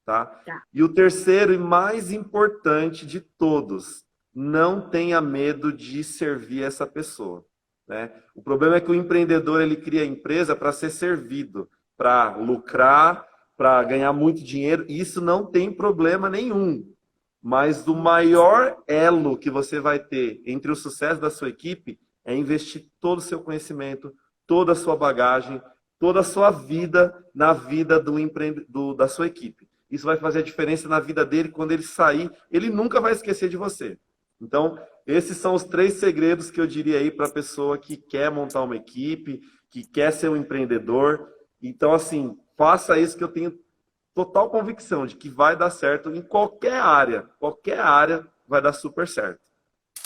tá? Tá. E o terceiro e mais importante de todos, não tenha medo de servir essa pessoa, né? O problema é que o empreendedor ele cria a empresa para ser servido, para lucrar, para ganhar muito dinheiro, e isso não tem problema nenhum. Mas o maior elo que você vai ter entre o sucesso da sua equipe é investir todo o seu conhecimento, toda a sua bagagem, toda a sua vida na vida da sua equipe. Isso vai fazer a diferença na vida dele. Quando ele sair, ele nunca vai esquecer de você. Então, esses são os 3 segredos que eu diria aí para a pessoa que quer montar uma equipe, que quer ser um empreendedor. Então, assim, faça isso que eu tenho total convicção de que vai dar certo em qualquer área vai dar super certo.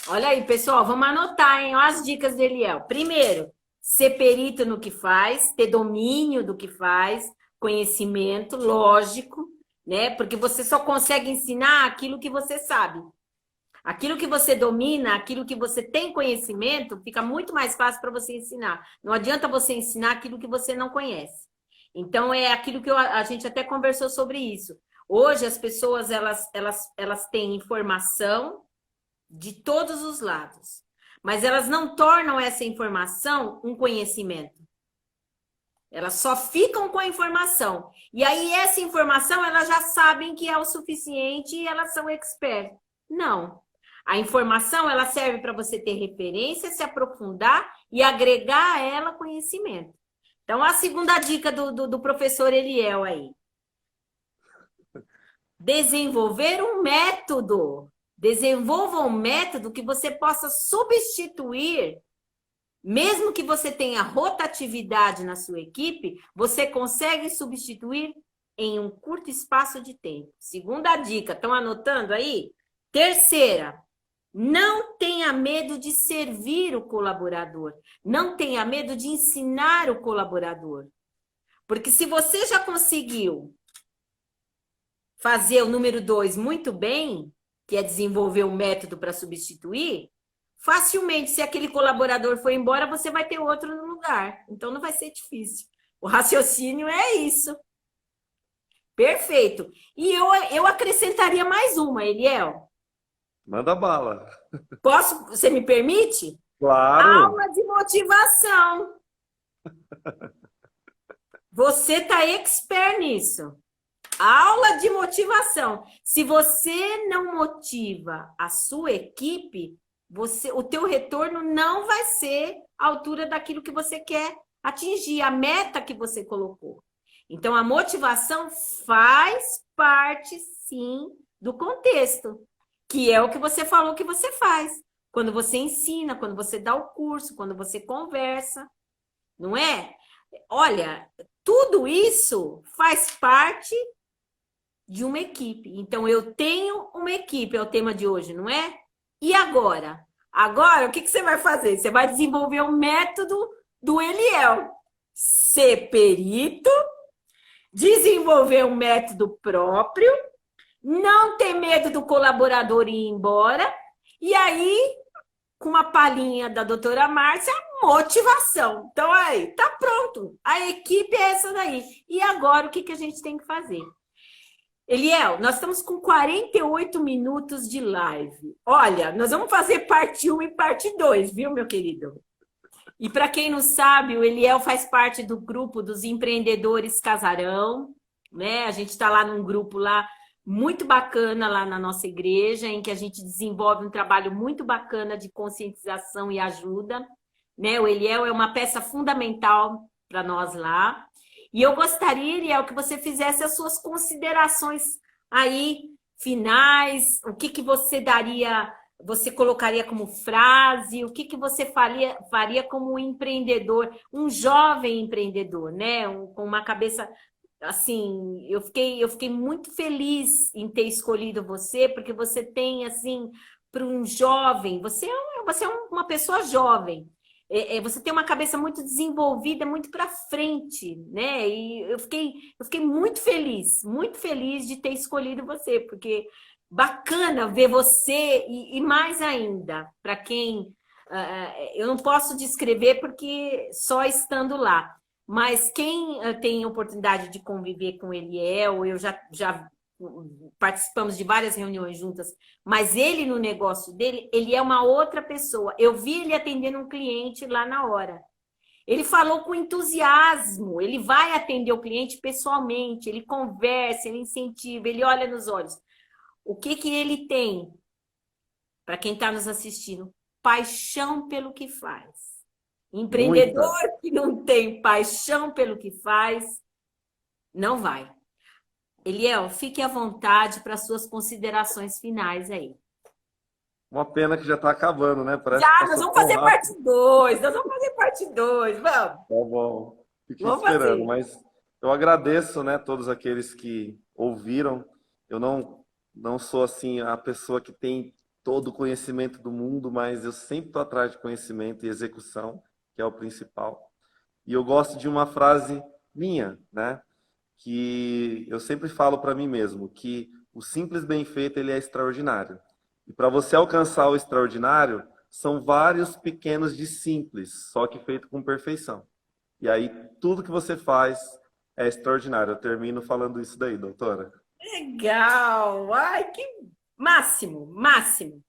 Olha aí, pessoal, vamos anotar, hein? Olha as dicas do Eliel. Primeiro, ser perito no que faz, ter domínio do que faz, conhecimento, lógico, né? Porque você só consegue ensinar aquilo que você sabe. Aquilo que você domina, aquilo que você tem conhecimento, fica muito mais fácil para você ensinar. Não adianta você ensinar aquilo que você não conhece. Então, é aquilo que a gente até conversou sobre isso. Hoje, as pessoas, elas têm informação de todos os lados, mas elas não tornam essa informação um conhecimento. Elas só ficam com a informação. E aí, essa informação, elas já sabem que é o suficiente e elas são expert. Não. A informação, ela serve para você ter referência, se aprofundar e agregar a ela conhecimento. Então, a segunda dica do professor Eliel aí. Desenvolver um método. Desenvolva um método que você possa substituir, mesmo que você tenha rotatividade na sua equipe, você consegue substituir em um curto espaço de tempo. Segunda dica, estão anotando aí? Terceira, não tenha medo de servir o colaborador. Não tenha medo de ensinar o colaborador. Porque se você já conseguiu fazer o número 2 muito bem, que é desenvolver um método para substituir, facilmente, se aquele colaborador for embora, você vai ter outro no lugar. Então, não vai ser difícil. O raciocínio é isso. Perfeito. E eu acrescentaria mais uma, Eliel. Manda bala. Posso? Você me permite? Claro. Aula de motivação. Você está expert nisso. Aula de motivação. Se você não motiva a sua equipe, o teu retorno não vai ser à altura daquilo que você quer atingir, a meta que você colocou. Então, a motivação faz parte, sim, do contexto, que é o que você falou que você faz. Quando você ensina, quando você dá o curso, quando você conversa, não é? Olha, tudo isso faz parte de uma equipe. Então, eu tenho uma equipe, é o tema de hoje, não é? E agora? Agora, o que você vai fazer? Você vai desenvolver um método do Eliel. Ser perito, desenvolver um método próprio, não ter medo do colaborador ir embora, e aí, com uma palhinha da doutora Márcia, motivação. Então, aí, tá pronto. A equipe é essa daí. E agora, o que a gente tem que fazer? Eliel, nós estamos com 48 minutos de live. Olha, nós vamos fazer parte 1 e parte 2, viu, meu querido? E para quem não sabe, o Eliel faz parte do grupo dos empreendedores Casarão, né? A gente está lá num grupo lá muito bacana lá na nossa igreja, em que a gente desenvolve um trabalho muito bacana de conscientização e ajuda, né? O Eliel é uma peça fundamental para nós lá. E eu gostaria, Eliel, que você fizesse as suas considerações aí, finais, o que você daria, você colocaria como frase, o que você faria como um empreendedor, um jovem empreendedor, né? Com uma cabeça, assim, eu fiquei muito feliz em ter escolhido você, porque você tem, assim, para um jovem, você é uma pessoa jovem, você tem uma cabeça muito desenvolvida, muito para frente, né? E eu fiquei muito feliz de ter escolhido você, porque bacana ver você, e mais ainda, para quem eu não posso descrever porque só estando lá. Mas quem tem oportunidade de conviver com Eliel, eu já participamos de várias reuniões juntas, mas ele no negócio dele, ele é uma outra pessoa. Eu vi ele atendendo um cliente lá na hora. Ele falou com entusiasmo, ele vai atender o cliente pessoalmente, ele conversa, ele incentiva, ele olha nos olhos. O que que ele tem, para quem está nos assistindo? Paixão pelo que faz. Empreendedor que não tem paixão pelo que faz, não vai. Eliel, fique à vontade para suas considerações finais aí. Uma pena que já está acabando, né? Parece Já, que nós passou vamos tão fazer rápido. parte 2, nós vamos fazer parte 2, vamos. Tá bom. Fiquei Vamos esperando, fazer. mas eu agradeço, né, todos aqueles que ouviram. Eu não sou assim a pessoa que tem todo o conhecimento do mundo, mas eu sempre estou atrás de conhecimento e execução, que é o principal. E eu gosto de uma frase minha, né, que eu sempre falo para mim mesmo, que o simples bem feito ele é extraordinário. E para você alcançar o extraordinário, são vários pequenos de simples, só que feito com perfeição. E aí, tudo que você faz é extraordinário. Eu termino falando isso daí, doutora. Legal! Ai, que máximo, máximo.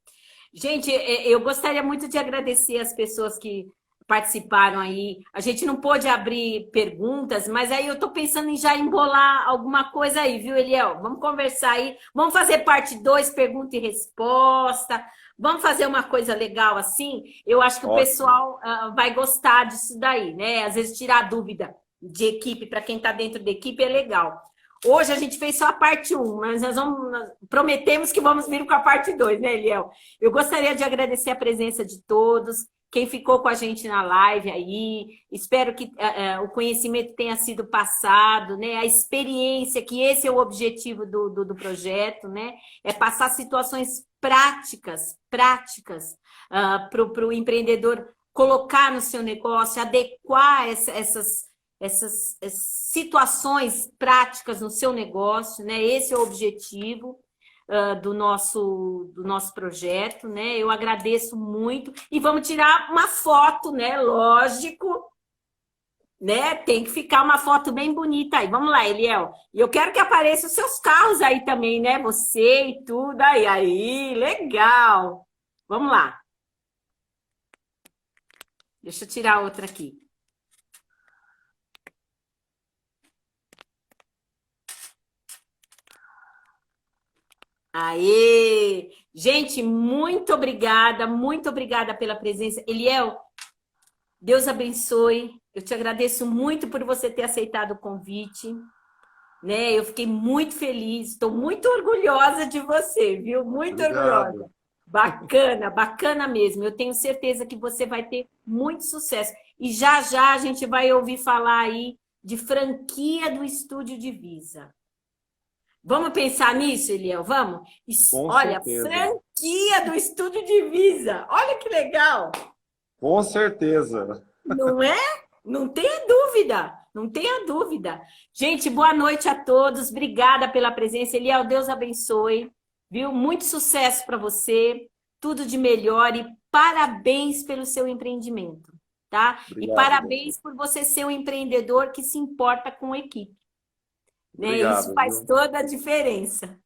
Gente, eu gostaria muito de agradecer as pessoas que participaram aí. A gente não pôde abrir perguntas, mas aí eu estou pensando em já embolar alguma coisa aí, viu, Eliel? Vamos conversar aí. Vamos fazer parte 2, pergunta e resposta. Vamos fazer uma coisa legal assim? Eu acho que o Ótimo. pessoal vai gostar disso daí, né? Às vezes tirar dúvida de equipe, para quem está dentro da equipe, é legal. Hoje a gente fez só a parte 1, mas nós prometemos que vamos vir com a parte 2, né, Eliel? Eu gostaria de agradecer a presença de todos, quem ficou com a gente na live aí. Espero que o conhecimento tenha sido passado, né? A experiência, que esse é o objetivo do projeto, né? É passar situações práticas para o empreendedor colocar no seu negócio, adequar essas situações práticas no seu negócio, né? Esse é o objetivo do nosso projeto, né? Eu agradeço muito e vamos tirar uma foto, né? Lógico, né? Tem que ficar uma foto bem bonita aí. Vamos lá, Eliel. E eu quero que apareçam os seus carros aí também, né? Você e tudo aí, legal. Vamos lá. Deixa eu tirar outra aqui. Aê! Gente, muito obrigada pela presença. Eliel, Deus abençoe. Eu te agradeço muito por você ter aceitado o convite, né? Eu fiquei muito feliz, estou muito orgulhosa de você, viu? Muito Obrigado. orgulhosa. Bacana, bacana mesmo. Eu tenho certeza que você vai ter muito sucesso. E já a gente vai ouvir falar aí de franquia do Estúdio Divisa. Vamos pensar nisso, Eliel? Vamos? Com Olha, certeza. franquia do Estúdio Divisa. Olha que legal. Com certeza. Não é? Não tenha dúvida. Não tenha dúvida. Gente, boa noite a todos. Obrigada pela presença. Eliel, Deus abençoe. Viu? Muito sucesso para você. Tudo de melhor e parabéns pelo seu empreendimento, tá? Obrigado, E parabéns por você ser um empreendedor que se importa com a equipe. Né? Obrigado, Isso faz viu? toda a diferença.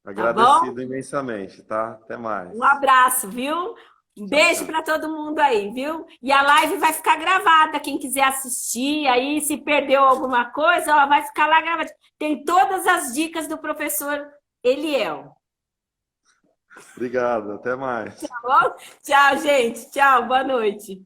Agradecido imensamente, tá? Até mais. Um abraço, viu? Um beijo para todo mundo aí, viu? E a live vai ficar gravada. Quem quiser assistir, aí se perdeu alguma coisa, ó, vai ficar lá gravada. Tem todas as dicas do professor Eliel. Obrigado, até mais. Tá bom? Tchau, gente. Tchau, boa noite.